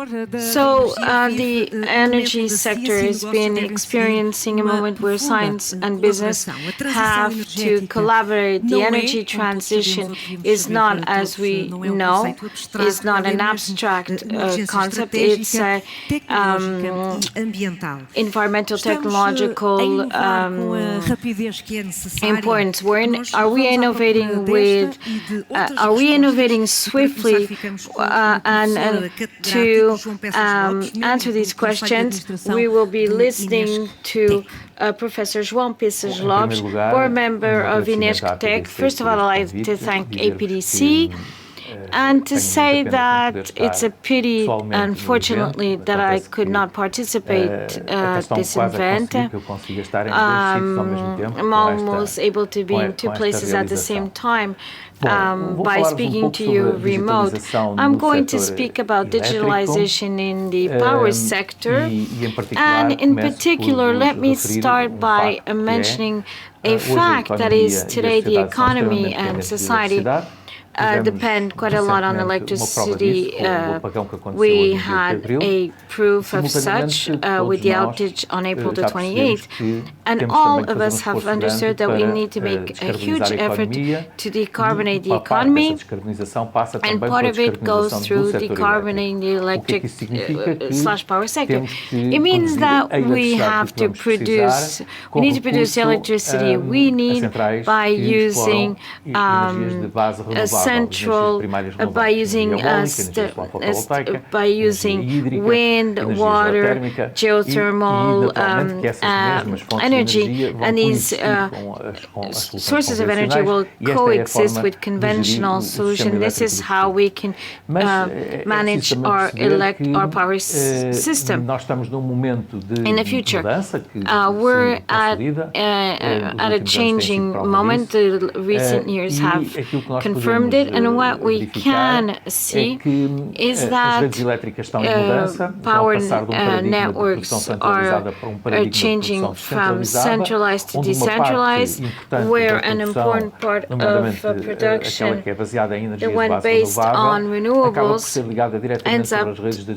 So the energy sector has been experiencing a moment where science and business have to collaborate. The energy transition is not, as we know, is not an abstract concept. It's a environmental, technological importance. Are we innovating with? Are we innovating swiftly? And to answer these questions, we will be listening to Professor João Pissas Lopes, board member of Inesctec. First of all, I'd like to thank APDC and to say that it's a pity, unfortunately, that I could not participate at this event. I'm almost able to be in two places at the same time. By speaking to you remote, I'm going to speak about digitalization in the power sector, and in particular, let me start by mentioning a fact that is today the economy and society depend quite a lot on electricity. We had a proof of such with the outage on April the 28th, and all of us have understood that we need to make a huge effort to decarbonate the economy, and part of it goes through decarbonating the electric / power sector. It means that we have to produce, we need to produce electricity we need by using by using wind, water, geothermal energy, and these sources of energy will coexist with conventional solutions. This is how we can manage our power system in the future. We're at a changing moment. The recent years have confirmed it, and what we can see is that power networks are changing from centralized to decentralized, where an important part of production, the one based on renewables, ends up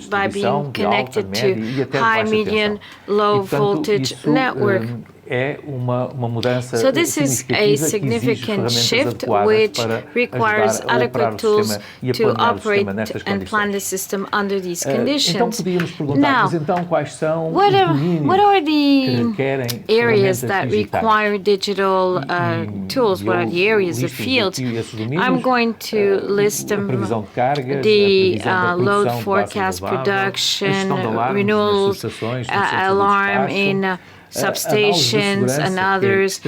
by being connected to high, medium, low voltage network. So this is a significant shift which requires adequate tools to operate and plan the system under these conditions. Now, what are the areas that require digital tools? What are the areas of fields? I'm going to list them: the load forecast, production, renewals, alarm in substations and others,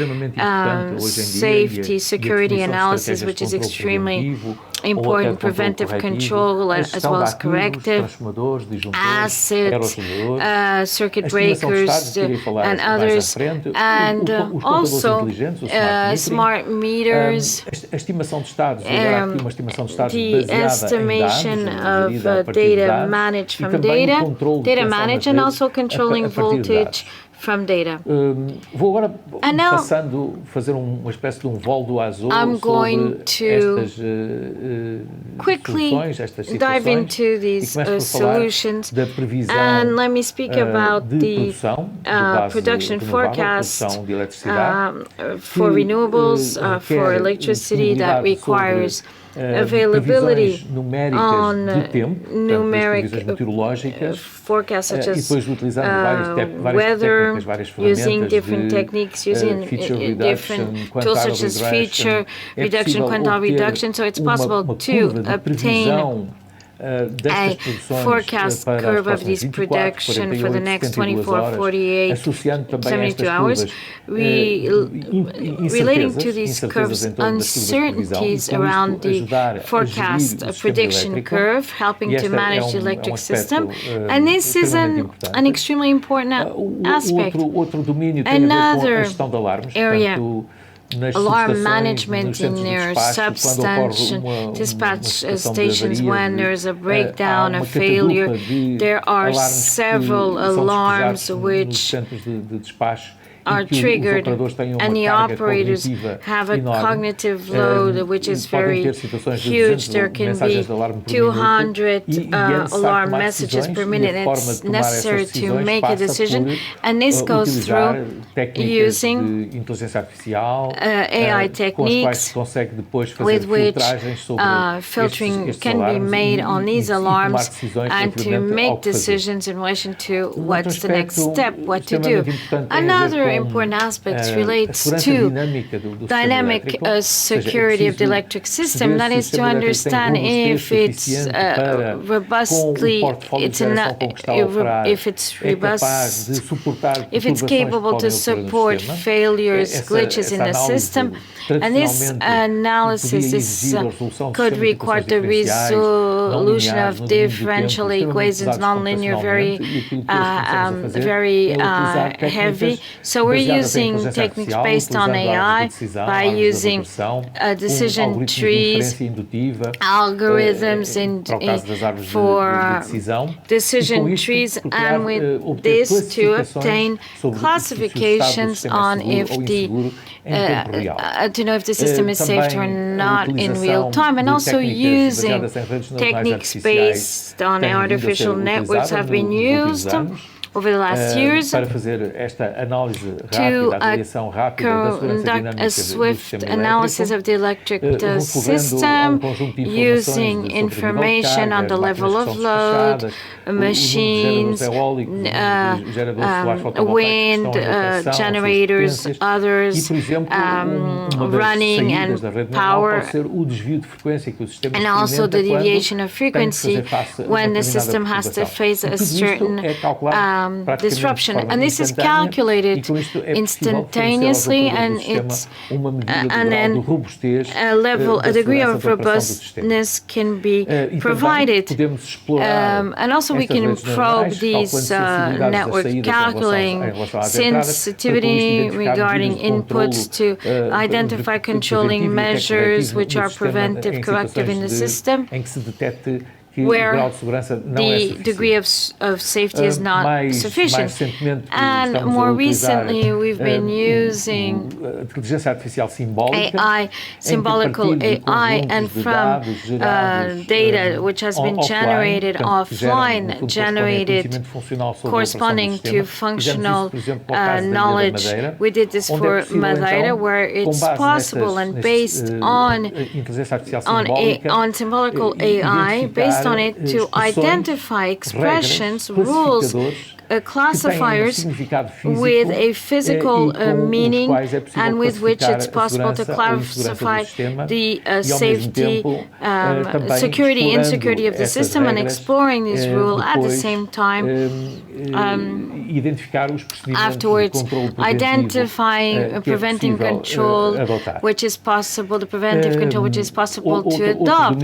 safety, security analysis, which is extremely important, preventive control as well as corrective, assets, circuit breakers and others, and also smart meters, the estimation of data managed from data managed, and also controlling voltage from data. And now I'm going to quickly dive into these solutions, and let me speak about the production forecast for renewables, for electricity that requires availability on numeric forecasts such as weather, using different techniques, using different tools such as feature reduction, quantile reduction, so it's possible to obtain a forecast curve of this production for the next 24, 48, 72 hours. Relating to these curves, uncertainties around the forecast prediction curve, helping to manage the electric system, and this is an extremely important aspect. Another area, alarm management in their substation dispatch stations. When there's a breakdown, a failure, there are several alarms which are triggered and the operators have a cognitive load which is very huge. There can be 200 alarm messages per minute. It's necessary to make a decision, and this goes through using AI techniques with which filtering can be made on these alarms and to make decisions in relation to what's the next step, what to do. Another important aspect relates to dynamic security of the electric system. That is to understand if it's robustly, if it's robust, if it's capable to support failures, glitches in the system. And this analysis could require the resolution of differential equations, nonlinear, very heavy. So we're using techniques based on AI by using decision trees, algorithms for decision trees, and with this to obtain classifications on if the to know if the system is safe or not in real time, and also using techniques based on artificial networks have been used over the last years to conduct a swift analysis of the electric system using information on the level of load, machines, wind generators, others running and power, and also the deviation of frequency when the system has to face a certain disruption. And this is calculated instantaneously, and it's and then a degree of robustness can be provided. And also we can probe these network calculating sensitivity regarding inputs to identify controlling measures which are preventive, corrective in the system, where the degree of safety is not sufficient. And more recently, we've been using AI, symbolical AI, and from data which has been generated offline, generated corresponding to functional knowledge. We did this for Madeira, where it's possible, and based on symbolical AI, based on it to identify expressions, rules, classifiers with a physical meaning, and with which it's possible to classify the safety, security, insecurity of the system, and exploring this rule at the same time. Afterwards, identifying preventing control, which is possible, the preventive control which is possible to adopt.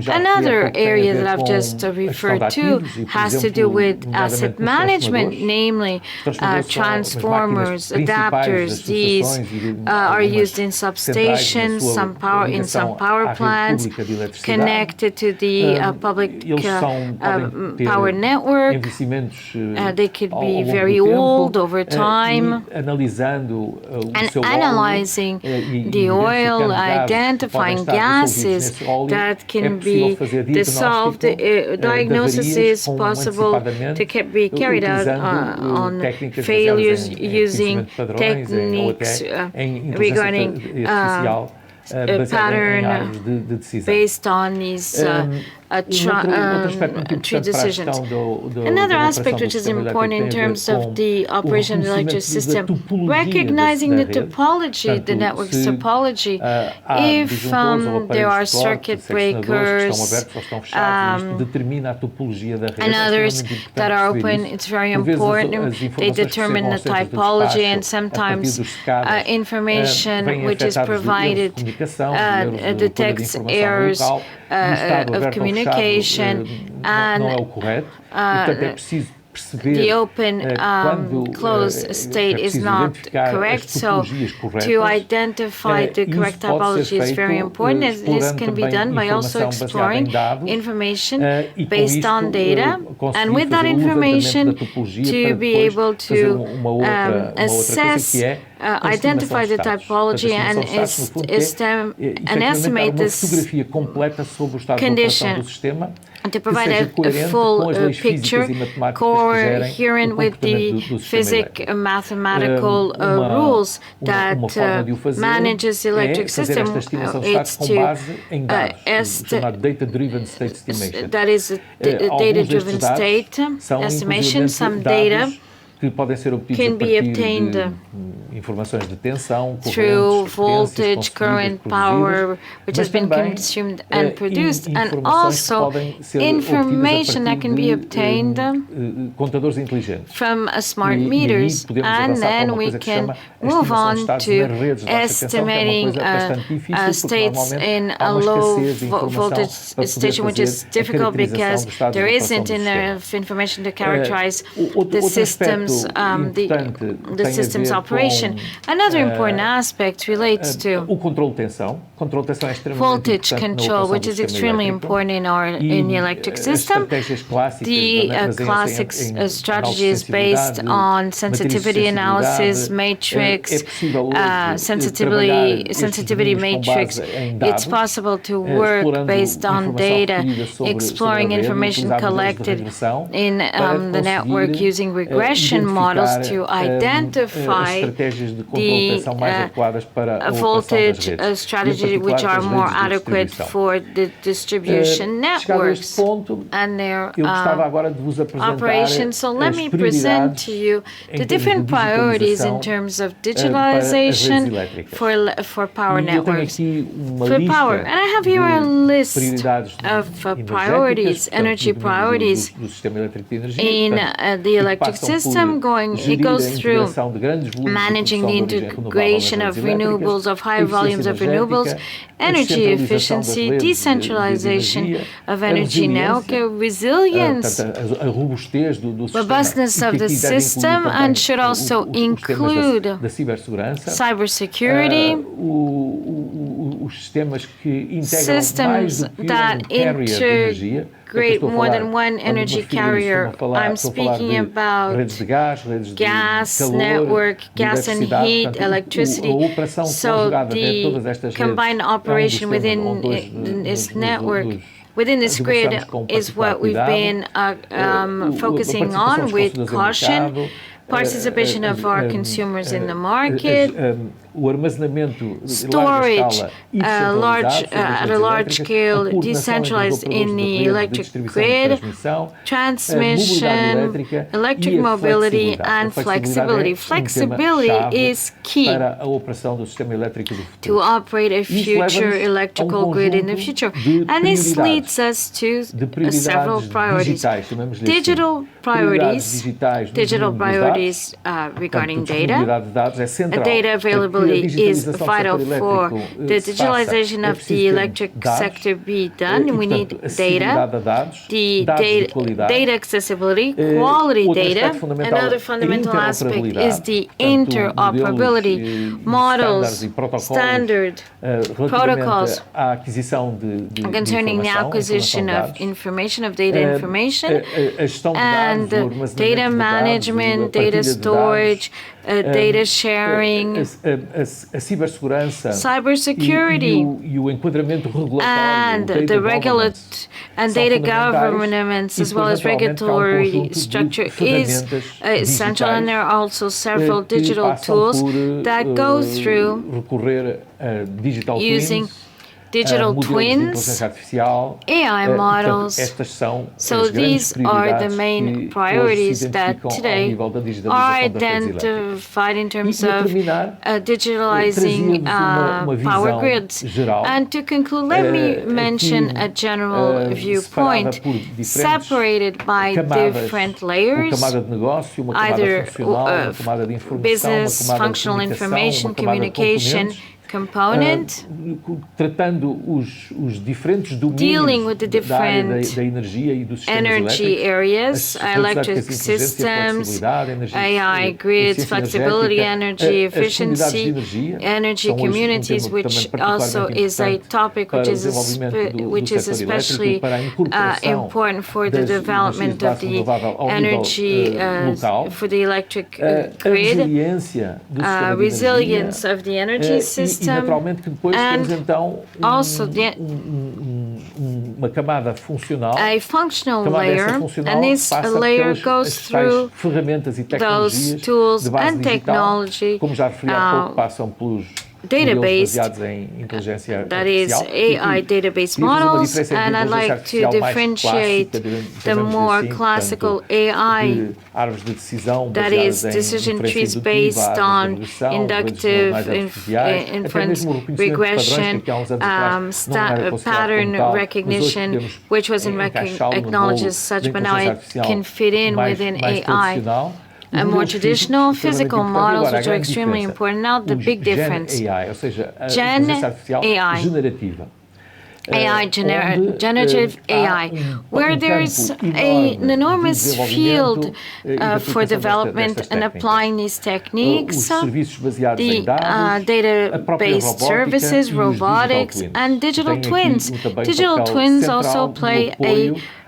Another area that I've just referred to has to do with asset management, namely transformers, adapters. These are used in substations, some power plants, connected to the public power network. They could be very old over time, and analyzing the oil, identifying gases that can be dissolved. Diagnosis is possible to be carried out on failures using techniques regarding pattern based on these tree decisions. Another aspect which is important in terms of the operation of the electric system, recognizing the topology, the network's topology. If there are circuit breakers and others that are open, it's very important. They determine the typology, and sometimes information which is provided detects errors of communication, and the open-close state is not correct. So to identify the correct typology is very important. This can be done by also exploring information based on data, and with that information to be able to assess, identify the typology and estimate this condition, and to provide a full picture coherent with the mathematical rules that manages the electric system. It's to that is a data-driven state estimation. Some data can be obtained through voltage, current, power, which has been consumed and produced, and also information that can be obtained from smart meters, and then we can move on to estimating states in a low voltage station, which is difficult because there isn't enough information to characterize the system's the system's operation. Another important aspect relates to voltage control, which is extremely important in the electric system. The classic strategy is based on sensitivity analysis, matrix, sensitivity matrix. It's possible to work based on data, exploring information collected in the network using regression models to identify the voltage strategy which are more adequate for the distribution networks and their operations. So let me present to you the different priorities in terms of digitalization for power networks. For power, and I have here a list of priorities, energy priorities in the electric system. It goes through managing the integration of renewables, of high volumes of renewables, energy efficiency, decentralization of energy network, resilience, robustness of the system, and should also include cybersecurity, systems that integrate more than one energy carrier. I'm speaking about gas network, gas and heat, electricity. So the combined operation within this network, within this grid, is what we've been focusing on with caution. Participation of our consumers in the market, storage at a large scale, decentralized in the electric grid, transmission, electric mobility, and flexibility. Flexibility is key to operate a future electrical grid in the future. And this leads us to several priorities. Digital priorities regarding data. Data availability is vital for the digitalization of the electric sector be done. We need data, data accessibility, quality data. Another fundamental aspect is the interoperability, models, standard protocols concerning the acquisition of information, of data information, and data management, data storage, data sharing, cybersecurity, and the data governance as well as regulatory structure is essential, and there are also several digital tools that go through using digital twins, AI models. So these are the main priorities that today are identified in terms of digitalizing power grids. And to conclude, let me mention a general viewpoint separated by different layers, either business, functional information, communication, component, tratando os diferentes domínios da área da energia e dos sistemas energy areas, electric systems, AI grids, flexibility, energy efficiency, energy communities, which also is a topic which is especially important for the development of the energy for the electric grid, resilience of the energy system, and also uma camada funcional, a functional layer, and this layer goes through those tools and technology, como já referi há pouco, passam pelos database, that is AI database models, and I'd like to differentiate the more classical AI, that is decision trees based on inductive inference, regression, pattern recognition, which wasn't acknowledged as such, but now it can fit in within AI. And more traditional physical models, which are extremely important. Now, the big difference. Gen AI. AI, generative AI, where there's an enormous field for development and applying these techniques, the data-based services, robotics, and digital twins. Digital twins also play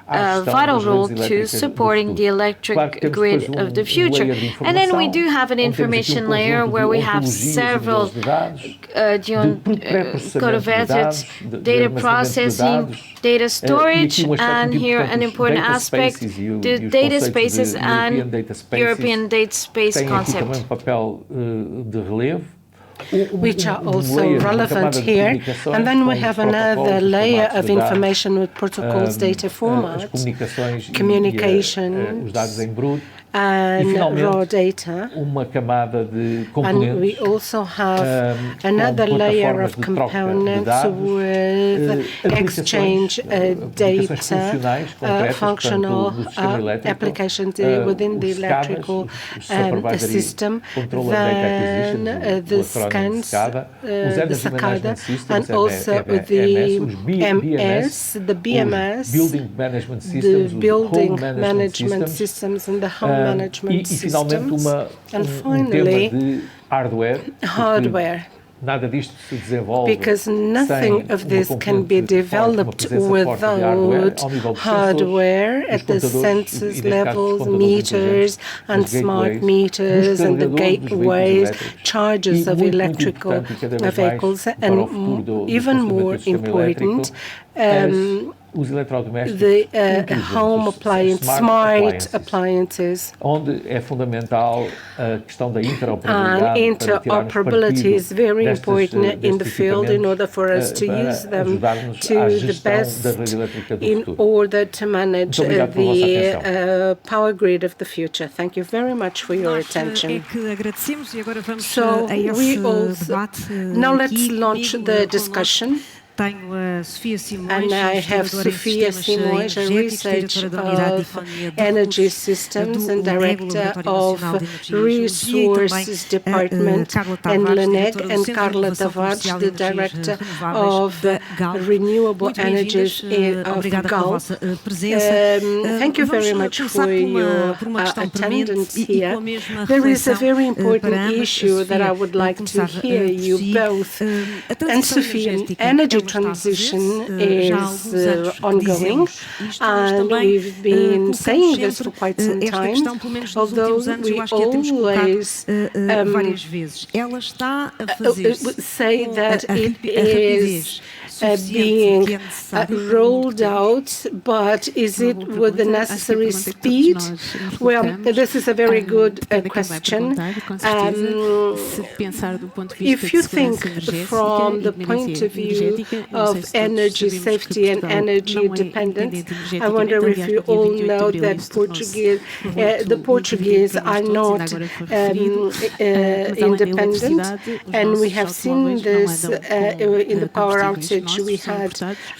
a vital role to supporting the electric grid of the future. And then we do have an information layer where we have several co-developed data processing, data storage, and here an important aspect, the data spaces and European data space concept, which are also relevant here. And then we have another layer of information with protocols, data formats, communications, and raw data. And we also have another layer of components with exchange data, functional applications within the electrical system, then the scans, the SCADA, and also the MS, the BMS, the building management systems, and the home management systems, and finally, hardware. Because nothing of this can be developed without hardware at the sensors levels, meters and smart meters and the gateways, chargers of electrical vehicles, and even more important, the home appliance, smart appliances. And interoperability is very important in the field in order for us to use them to the best in order to manage the power grid of the future. Thank you very much for your attention. So we also, now let's launch the discussion. And I have Sofia Simões, a researcher of energy systems and director of resources department in LENEG, and Carla Tavares, the director of renewable energies of GAL. Thank you very much for your attendance here. There is a very important issue that I would like to hear you both. And Sofia, energy transition is ongoing, and we've been saying this for quite some time, although we always say that it is being rolled out, but is it with the necessary speed? Well, this is a very good question. If you think from the point of view of energy safety and energy dependence, I wonder if you all know that the Portuguese are not independent, and we have seen this in the power outage which we had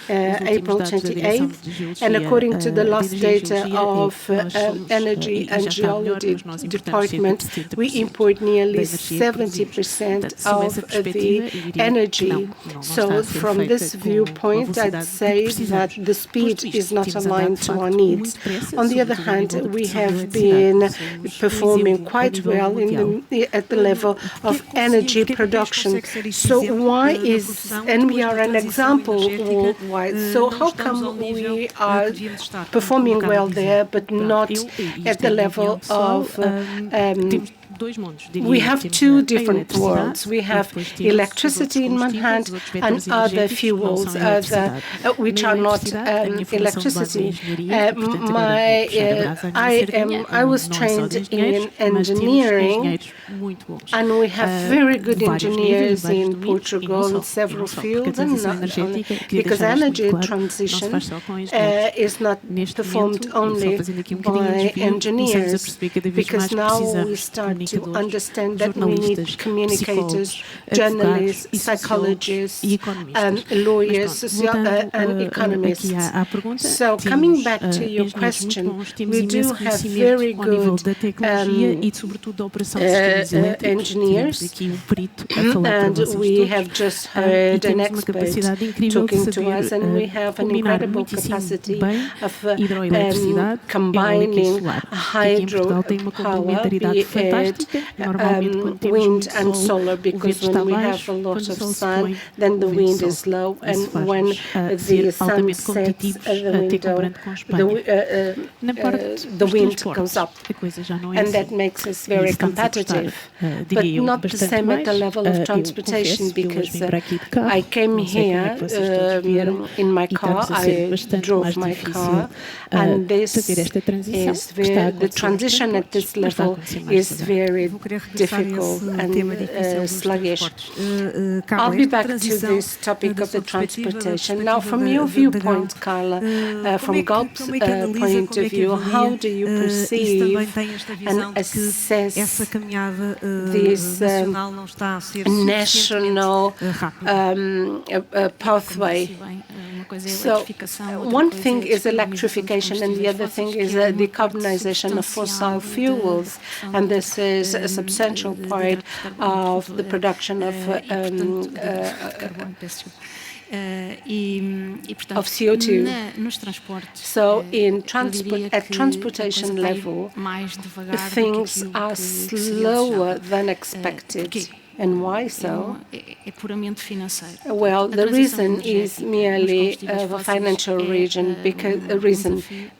April 28th, and according to the last data of Energy and Geology Department, we import nearly 70% of the energy. So from this viewpoint, I'd say that the speed is not aligned to our needs. On the other hand, we have been performing quite well at the level of energy production. So why is, and we are an example worldwide, so how come we are performing well there, but not at the level of we have two different worlds. We have electricity in one hand and other fuels which are not electricity. I was trained in engineering, and we have very good engineers in Portugal in several fields, and because energy transition is not performed only by engineers, because now we start to understand that we need communicators, journalists, psychologists, lawyers, and economists. So coming back to your question, we do have very good engineers, and we have just heard an expert talking to us, and we have an incredible capacity of combining hydropower, be it wind and solar, because when we have a lot of sun, then the wind is low, and when the sun sets the wind goes up, and that makes us very competitive, but not the same at the level of transportation, because I came here in my car, I drove my car, and this is the transition at this level is very difficult and sluggish. I'll be back to this topic of the transportation. Now, from your viewpoint, Carla, from Galp's point of view, how do you perceive and assess this national pathway? So, one thing is electrification, and the other thing is decarbonization of fossil fuels, and this is a substantial part of the production of CO2. So at transportation level, things are slower than expected. And why so? Well, the reason is merely a financial reason,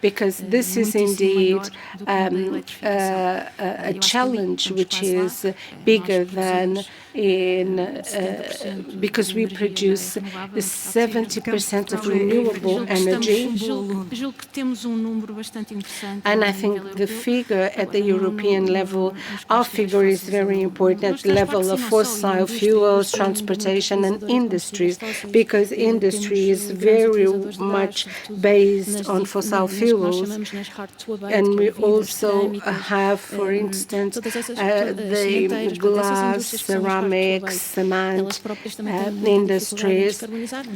because this is indeed a challenge which is bigger than because we produce 70% of renewable energy. And I think the figure at the European level, our figure is very important at the level of fossil fuels, transportation and industries, because industry is very much based on fossil fuels. And we also have, for instance, the glass, ceramics, cement industries.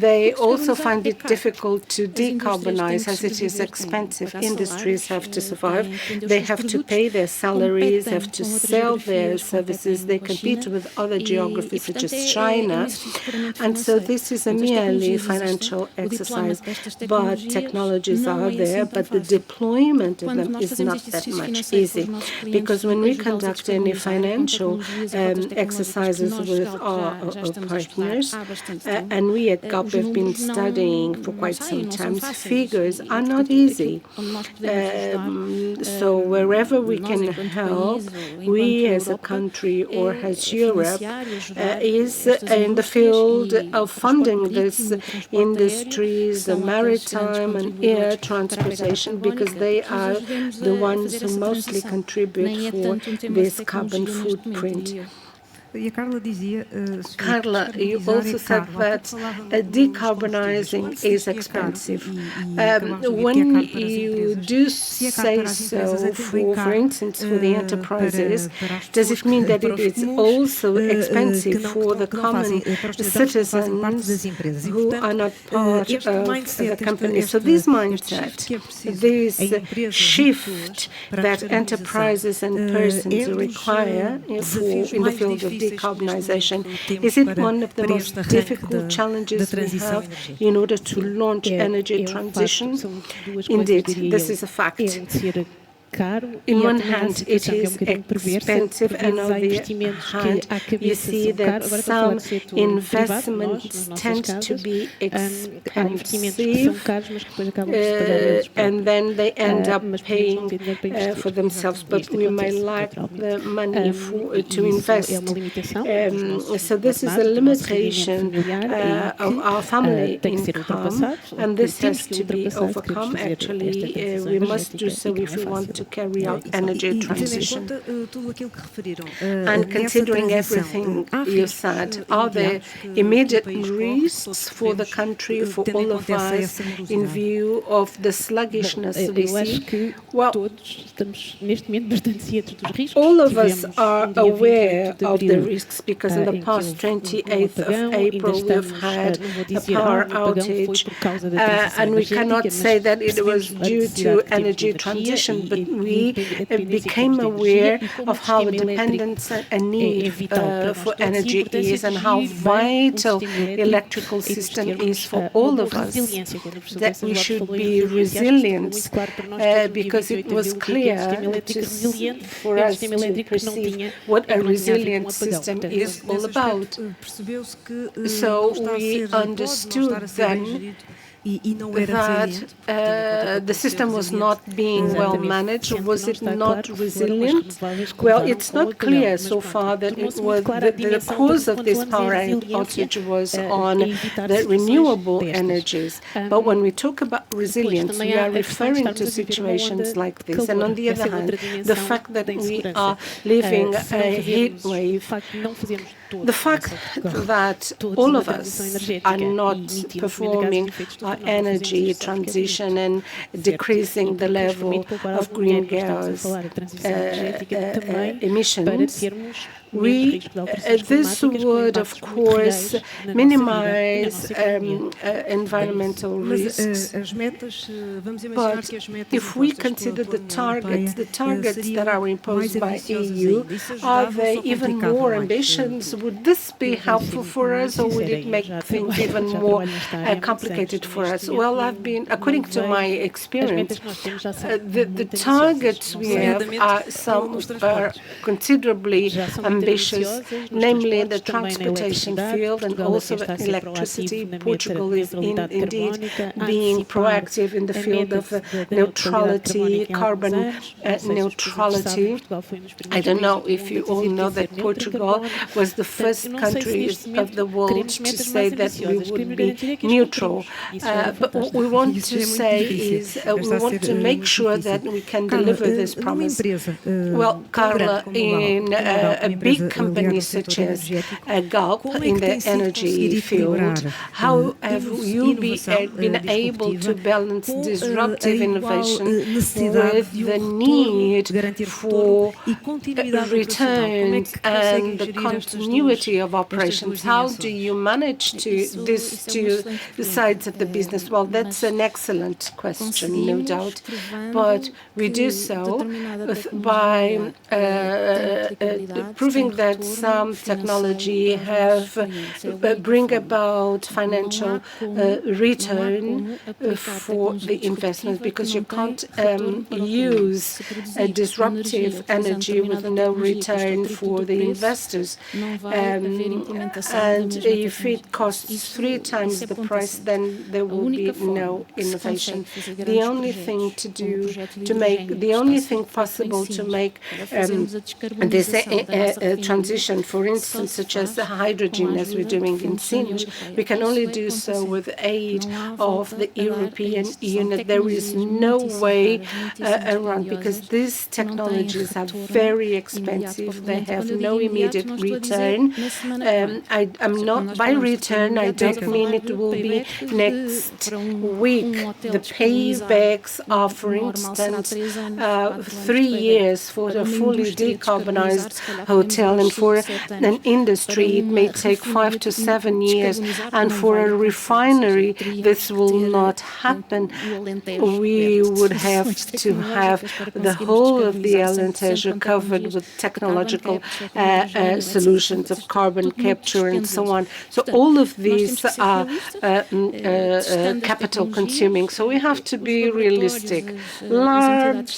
They also find it difficult to decarbonize as it is expensive. Industries have to survive. They have to pay their salaries, have to sell their services. They compete with other geographies such as China. And so this is a merely financial exercise. But technologies are there, but the deployment of them is not that much easy. Because when we conduct any financial exercises with our partners, and we at GAP have been studying for quite some time, figures are not easy. So wherever we can help, we as a country or as Europe is in the field of funding this industries, the maritime and air transportation, because they are the ones who mostly contribute for this carbon footprint. Carla, you also said that decarbonizing is expensive. When you do say so, for instance, for the enterprises, does it mean that it is also expensive for the common citizens who are not part of the company? So this mindset, this shift that enterprises and persons require in the field of decarbonization, is it one of the most difficult challenges we have in order to launch energy transition? Indeed, this is a fact. In one hand, it is expensive, and on the other hand, you see that some investments tend to be expensive, and then they end up paying for themselves, but we may lack the money to invest. So this is a limitation of our family income, and this has to be overcome. Actually, we must do so if we want to carry out energy transition. And considering everything you said, are there immediate risks for the country, for all of us, in view of the sluggishness we see? Well, all of us are aware of the risks because in the past 28th of April we've had a power outage, and we cannot say that it was due to energy transition, but we became aware of how dependent a need for energy is and how vital the electrical system is for all of us, that we should be resilient, because it was clear for us to perceive what a resilient system is all about. So we understood then that the system was not being well managed. Was it not resilient? Well, it's not clear so far that it was the cause of this power outage was on the renewable energies. But when we talk about resilience, we are referring to situations like this. And on the other hand, the fact that we are living a heat wave, the fact that all of us are not performing our energy transition and decreasing the level of greenhouse emissions, this would, of course, minimize environmental risks. But if we consider the targets that are imposed by EU, are they even more ambitious? Would this be helpful for us, or would it make things even more complicated for us? Well, according to my experience, the targets we have are considerably ambitious, namely the transportation field and also electricity. Portugal is indeed being proactive in the field of neutrality, carbon neutrality. I don't know if you all know that Portugal was the first country of the world to say that we would be neutral. But what we want to say is we want to make sure that we can deliver this promise. Well, Carla, in a big company such as Galp in the energy field, how have you been able to balance disruptive innovation with the need for returns and the continuity of operations? How do you manage these two sides of the business? Well, that's an excellent question, no doubt, but we do so by proving that some technology bring about financial return for the investments, because you can't use a disruptive energy with no return for the investors. And if it costs 3 times the price, then there will be no innovation. The only thing the only thing possible to make this transition, for instance, such as the hydrogen, as we're doing in Sines, we can only do so with aid of the European Union. There is no way around, because these technologies are very expensive. They have no immediate return. I'm not, by return, I don't mean it will be next week. The paybacks are, for instance, 3 years for a fully decarbonized hotel, and for an industry it may take 5 to 7 years, and for a refinery this will not happen. We would have to have the whole of the Alentejo covered with technological solutions of carbon capture and so on. So all of these are capital consuming. So we have to be realistic. Large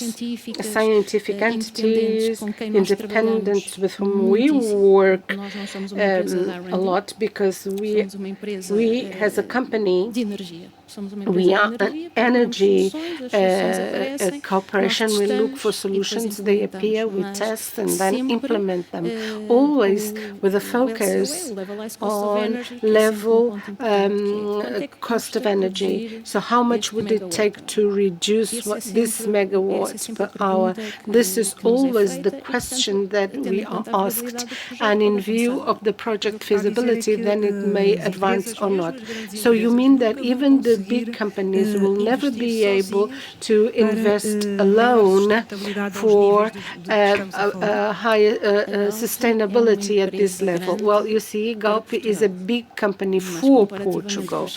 scientific entities, independent, with whom we work a lot, because we as a company, we are an energy corporation. We look for solutions, they appear, we test and then implement them, always with a focus on level cost of energy. So how much would it take to reduce this megawatts per hour? This is always the question that we are asked, and in view of the project feasibility, then it may advance or not. So you mean that even the big companies will never be able to invest alone for higher sustainability at this level? Well, you see, Galp is a big company for Portugal,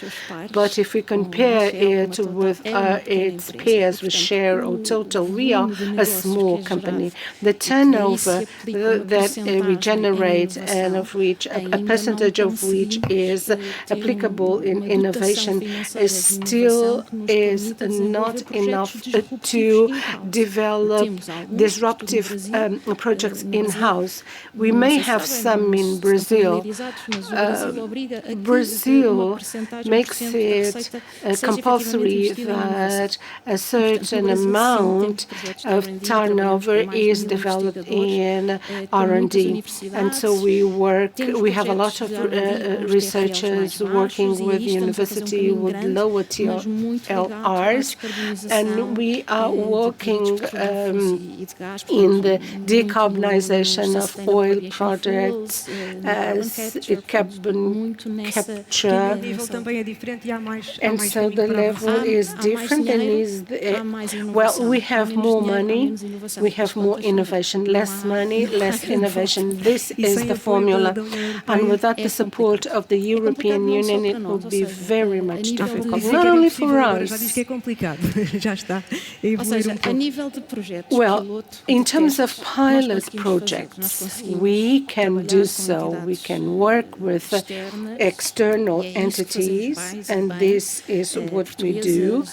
but if we compare it with its peers with Share or Total, we are a small company. The turnover that we generate, and of which a percentage of which is applicable in innovation, still is not enough to develop disruptive projects in-house. We may have some in Brazil. Brazil makes it compulsory that a certain amount of turnover is developed in R&D, and so we have a lot of researchers working with the university with lower TLRs, and we are working in the decarbonization of oil projects, as carbon capture, and so the level is different, and well, we have more money, we have more innovation. Less money, less innovation. This is the formula, and without the support of the European Union, it will be very much difficult, not only for us. Well, in terms of pilot projects, we can do so. We can work with external entities, and this is what we do,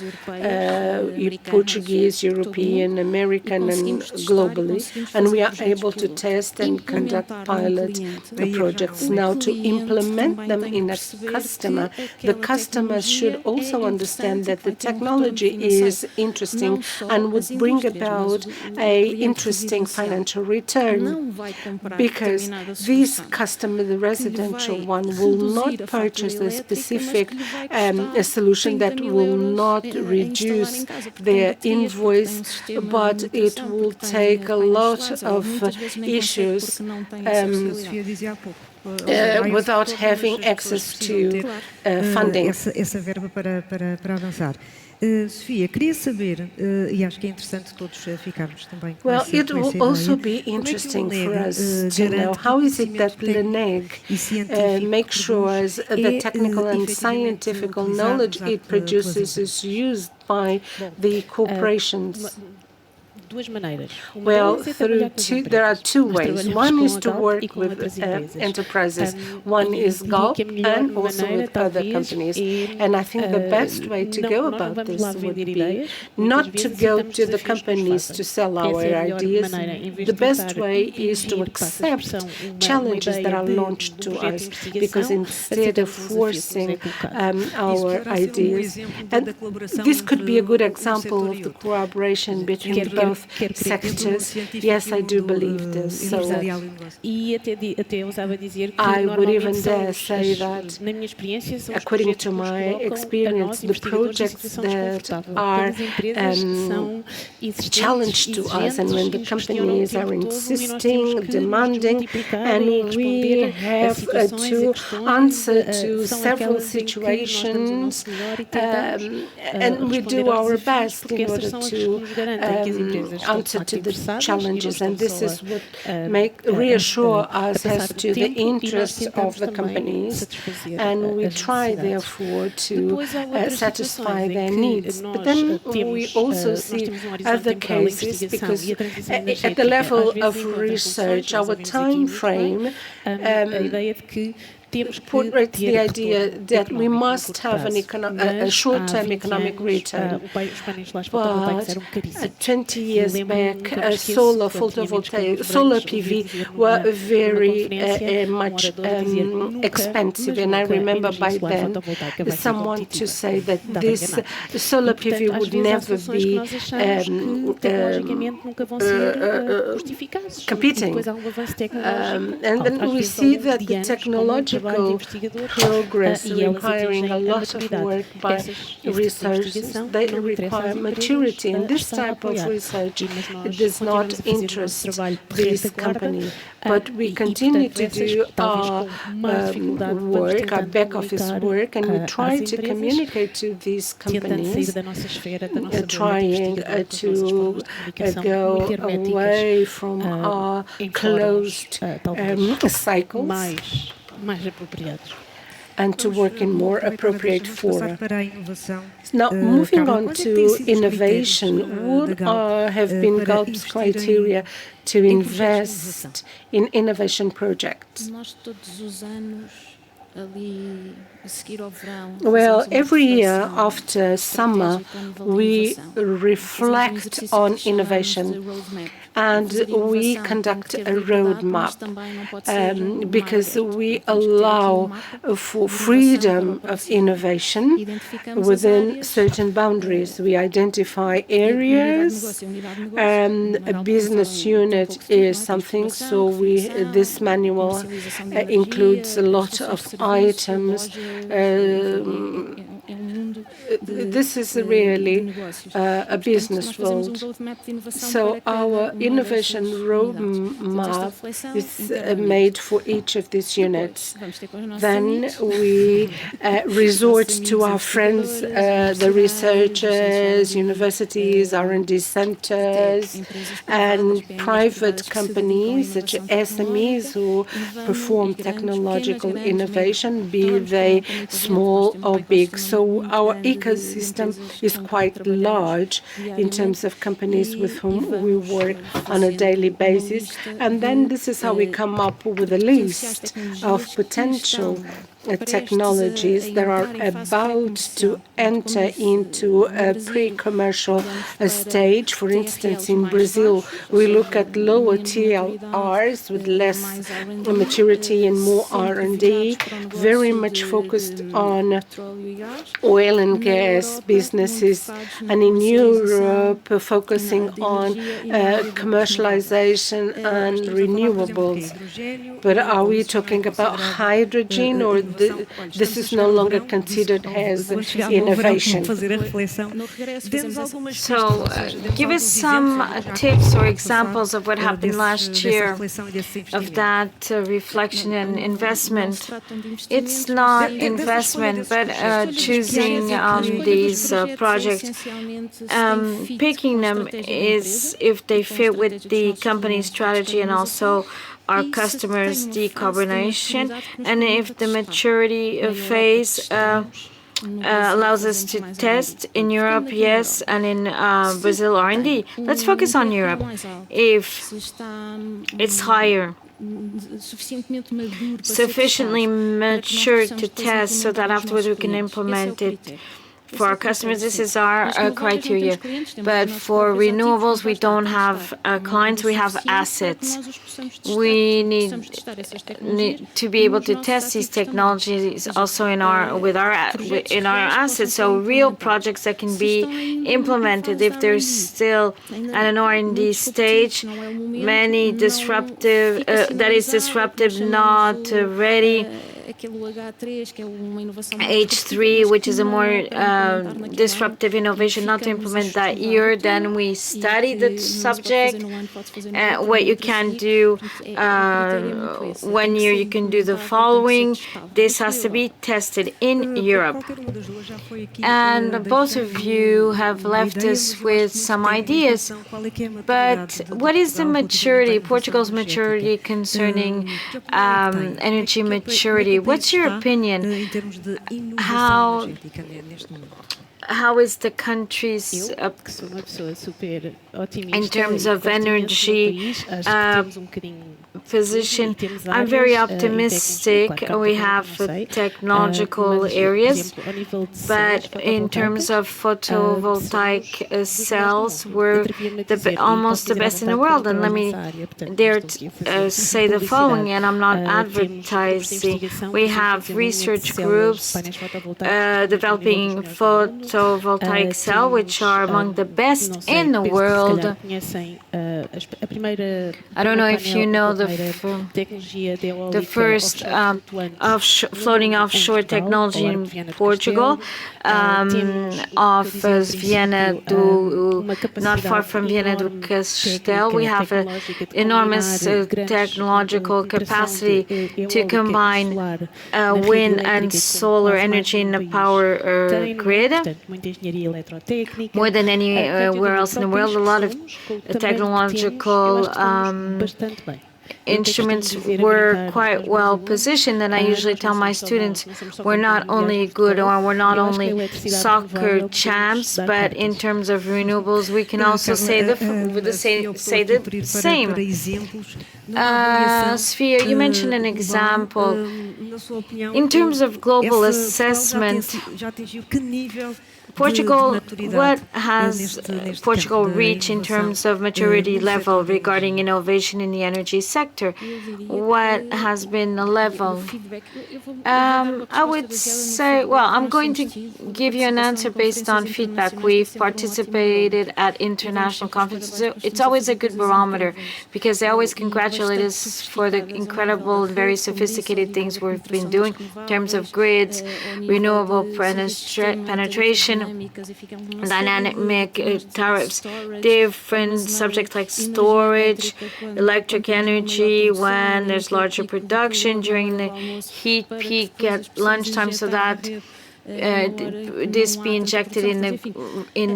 Portuguese, European, American, and globally, and we are able to test and conduct pilot projects. Now, to implement them in a customer, the customers should also understand that the technology is interesting and would bring about an interesting financial return, because this customer, the residential one, will not purchase a specific solution that will not reduce their invoice, but it will take a lot of issues without having access to funding. Sofia, queria saber, e acho que é interessante todos ficarmos também com Well, it will also be interesting for us to know how is it that LENEG makes sure the technical and scientific knowledge it produces is used by the corporations. Well, there are two ways. One is to work with enterprises. One is Galp, and also with other companies. And I think the best way to go about this would be not to go to the companies to sell our ideas. The best way is to accept challenges that are launched to us, because instead of forcing our ideas, and this could be a good example of the cooperation between both both sectors. Yes, I do believe this. So I would even dare say that, according to my experience, the projects that are challenged to us, and when the companies are insisting, demanding, and we have to answer to several situations, and we do our best in order to answer to the challenges, and this is what reassure us as to the interests of the companies, and we try therefore to satisfy their needs. But then we also see other cases, because at the level of research, our time frame portrays the idea that we must have a short-term economic return. But 20 years back, solar photovoltaic, solar PV were very much expensive, and I remember by then someone to say that this solar PV would never be competing. And then we see that the technological progress requiring a lot of work by researchers, they require maturity, and this type of research does not interest this company. But we continue to do our work, our back office work, and we try to communicate to these companies, trying to go away from our closed cycles and to work in more appropriate fora. Now, moving on to innovation, what have been Galp's criteria to invest in innovation projects? Well, every year after summer, we reflect on innovation and we conduct a roadmap because we allow for freedom of innovation within certain boundaries. We identify areas, a business unit is something, so this manual includes a lot of items. This is really a business world. So our innovation roadmap is made for each of these units. Then we resort to our friends, the researchers, universities, R&D centers, and private companies such as SMEs who perform technological innovation, be they small or big. So our ecosystem is quite large in terms of companies with whom we work on a daily basis. And then this is how we come up with a list of potential technologies that are about to enter into a pre-commercial stage. For instance, in Brazil, we look at lower TLRs with less maturity and more R&D, very much focused on oil and gas businesses, and in Europe, focusing on commercialization and renewables. But are we talking about hydrogen, or this is no longer considered as innovation? So, give us some tips or examples of what happened last year of that reflection and investment. It's not investment, but choosing these projects, picking them is if they fit with the company's strategy and also our customers' decarbonization, and if the maturity phase allows us to test in Europe, yes, and in Brazil R&D. Let's focus on Europe. If it's higher, sufficiently mature to test so that afterwards we can implement it For our customers, this is our criteria. But for renewables, we don't have clients, we have assets. We need to be able to test these technologies also in our assets. So real projects that can be implemented. If there's still at an R&D stage, many disruptive, not ready. H3, which is a more disruptive innovation, not to implement that year. Then we study the subject. What you can do 1 year, you can do the following. This has to be tested in Europe. And both of you have left us with some ideas. But what is the maturity, Portugal's maturity concerning energy maturity? What's your opinion? How is the country's in terms of energy position? I'm very optimistic. We have technological areas, but in terms of photovoltaic cells, we're almost the best in the world. And let me dare to say the following, and I'm not advertising. We have research groups developing photovoltaic cell, which are among the best in the world. I don't know if you know the first floating offshore technology in Portugal, off Viana not far from Viana do Castelo. We have an enormous technological capacity to combine wind and solar energy in the power grid. More than anywhere else in the world, a lot of technological instruments were quite well positioned, and I usually tell my students we're not only good or we're not only soccer champs, but in terms of renewables we can also say the same. Sofia, you mentioned an example. In terms of global assessment, Portugal, what has Portugal reached in terms of maturity level regarding innovation in the energy sector? What has been the level? I would say, well, I'm going to give you an answer based on feedback. We've participated at international conferences. It's always a good barometer because they always congratulate us for the incredible and very sophisticated things we've been doing in terms of grids, renewable penetration, dynamic tariffs, different subjects like storage, electric energy when there's larger production during the heat peak at lunchtime, so that this be injected in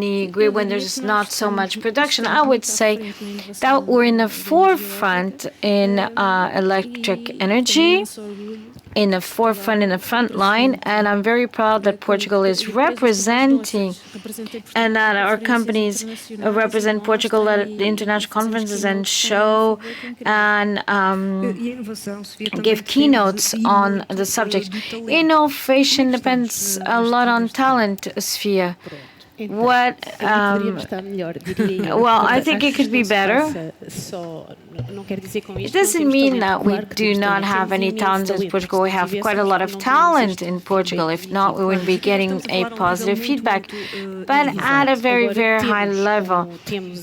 the grid when there's not so much production. I would say that we're in the forefront in electric energy, in the forefront, in the front line, and I'm very proud that Portugal is representing and that our companies represent Portugal at the international conferences and show and give keynotes on the subject. Innovation depends a lot on talent, Sofia. What? Well, I think it could be better. It doesn't mean that we do not have any talent in Portugal. We have quite a lot of talent in Portugal. If not, we wouldn't be getting a positive feedback. But at a very, very high level.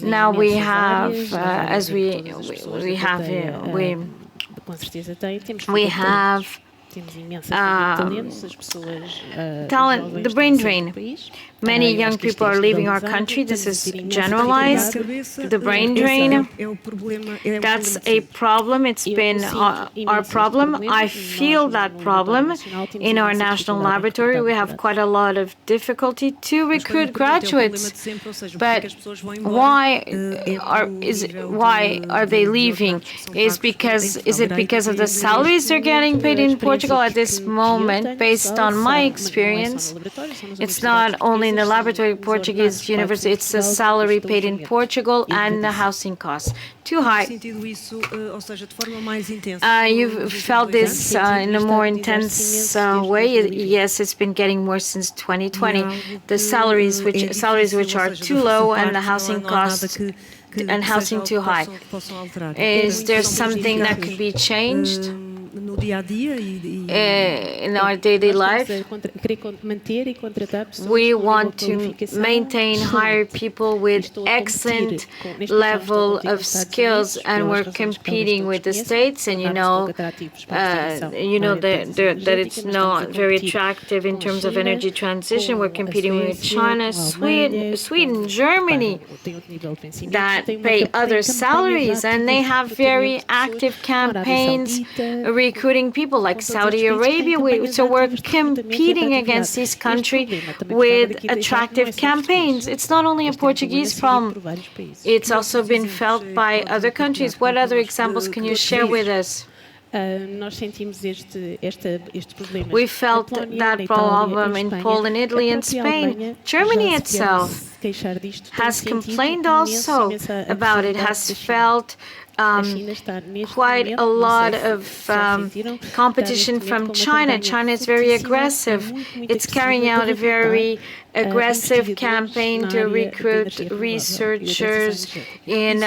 Now we have, as we have talent, the brain drain. Many young people are leaving our country. This is generalized. The brain drain, that's a problem. It's been our problem. I feel that problem in our national laboratory. We have quite a lot of difficulty to recruit graduates. But why are they leaving? Is it because of the salaries they're getting paid in Portugal? Portugal at this moment, based on my experience, it's not only in the laboratory Portuguese university, it's the salary paid in Portugal and the housing costs. Too high. You've felt this in a more intense way. Yes, it's been getting worse since 2020. The salaries which are too low and the housing costs and housing too high. Is there something that could be changed in our daily life? We want to maintain, hire people with excellent level of skills, and we're competing with the States, and you know that it's not very attractive in terms of energy transition. We're competing with China, Sweden, Germany, that pay other salaries, and they have very active campaigns recruiting people like Saudi Arabia. So we're competing against these countries with attractive campaigns. It's not only a Portuguese problem. It's also been felt by other countries. What other examples can you share with us? We felt that problem in Poland, Italy, and Spain. Germany itself has complained also about it, has felt quite a lot of competition from China. China is very aggressive. It's carrying out a very aggressive campaign to recruit researchers in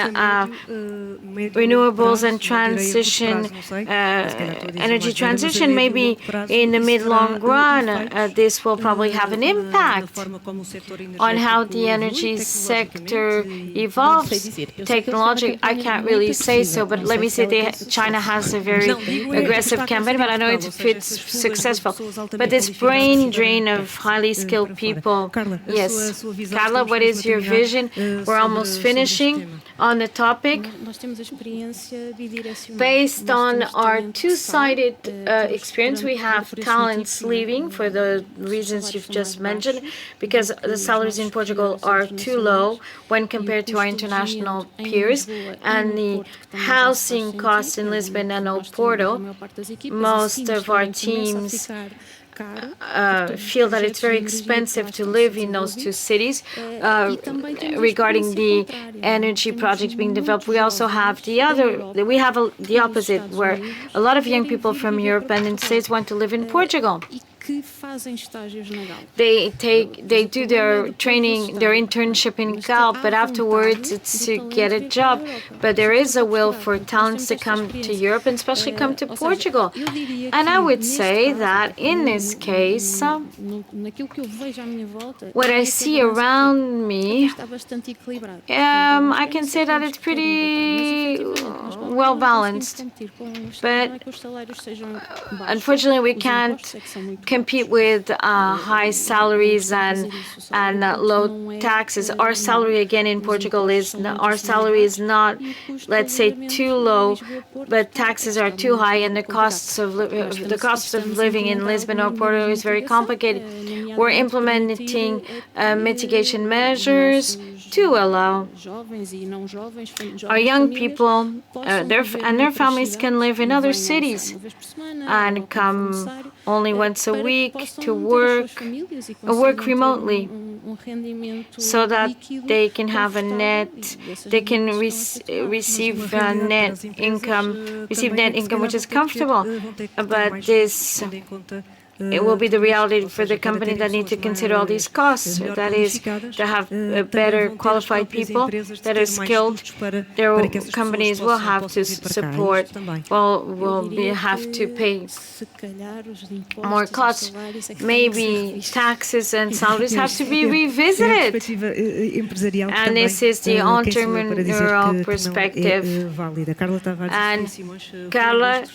renewables and transition, energy transition. Maybe in the mid-long run, this will probably have an impact on how the energy sector evolves. Technology, I can't really say so, but let me say China has a very aggressive campaign, but I know it's successful. But this brain drain of highly skilled people. Yes. Carla, what is your vision? We're almost finishing on the topic. Based on our two-sided experience, we have talents leaving for the reasons you've just mentioned, because the salaries in Portugal are too low when compared to our international peers, and the housing costs in Lisbon and Oporto. Most of our teams feel that it's very expensive to live in those two cities. Regarding the energy projects being developed, we also have the opposite, where a lot of young people from Europe and the States want to live in Portugal. They do their training, their internship in Galp, but afterwards it's to get a job. But there is a will for talents to come to Europe, and especially come to Portugal. And I would say that in this case, what I see around me, I can say that it's pretty well balanced. But unfortunately, we can't compete with high salaries and low taxes. Our salary again in Portugal is not, let's say, too low, but taxes are too high, and the cost of living in Lisbon or Porto is very complicated. We're implementing mitigation measures to allow our young people and their families can live in other cities and come only once a week to work remotely, so that they can have a net, they can receive net income which is comfortable. But this, it will be the reality for the company that need to consider all these costs. That is, to have better qualified people that are skilled. Their companies will have to support, will have to pay more costs. Maybe taxes and salaries have to be revisited. And this is the entrepreneurial perspective. And Carla,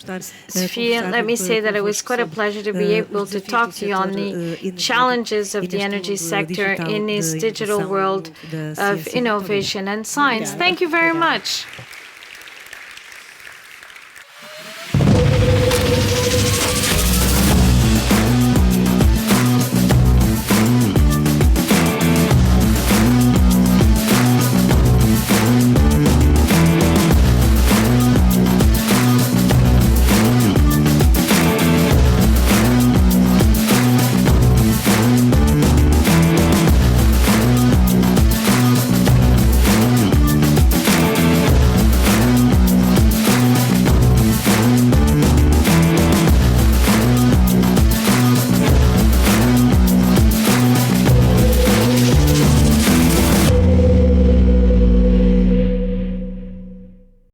Sofia, let me say that it was quite a pleasure to be able to talk to you on the challenges of the energy sector in this digital world of innovation and science. Thank you very much.